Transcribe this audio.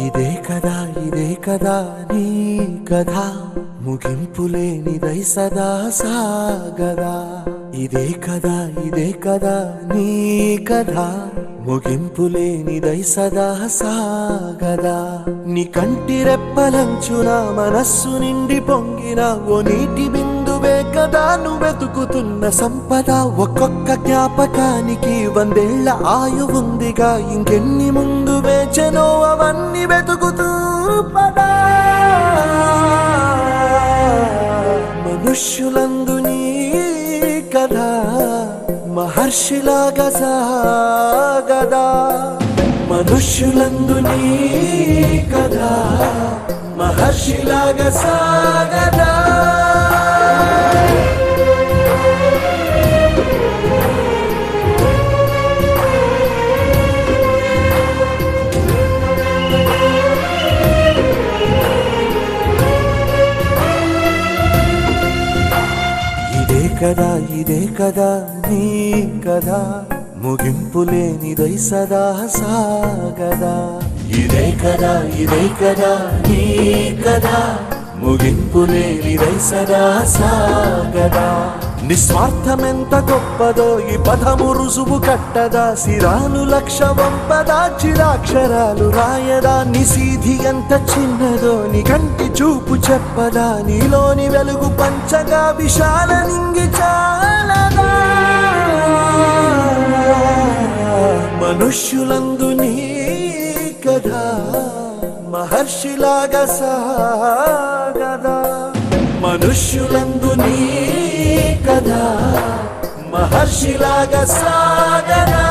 ఇదే కదా నీ కథ ముగింపులేనిదై సదా సాగదా. ఇదే కదా నీ కథ ముగింపులేనిదై సదా సాగదా. నీ కంటి రెప్పలంచున మనస్సు నిండి పొంగిన ఓ నీటి బిందువే కదా నువ్వెతుకుతున్న సంపద. ఒక్కొక్క జ్ఞాపకానికి 100 ఏళ్ల ఆయువుందిగా, ఇంకెన్ని ముందు వేచెనో అవన్నీ వెతుకుతూ పదా. మనుష్యులందు నీ కథ మహర్షిలాగా సాగదా. మనుష్యులందు నీ కథ మహర్షిలాగా సాగదా. ఇదే కదా నీ కథ ముగింపులేనిదై సదా సాగదా. ఇదే కదా నీ కథ ముగింపులేనిదై సదా సాగదా. నిస్వార్థమెంత గొప్పదో ఈ పదము రుజువు కట్టదా. సిరాలు లక్ష వంపదా, చిరాక్షరాలు రాయదా. నిశీధి ఎంత చిన్నదో నీ కంటి చూపు చెప్పదా. నీలోని వెలుగు పంచగా విశాల నింగి చాలదా. మనుష్యులందు నీ కథ మహర్షిలాగా సాగదా. మనుష్యులందు నీ కథ మహర్షిలాగా సాగదా.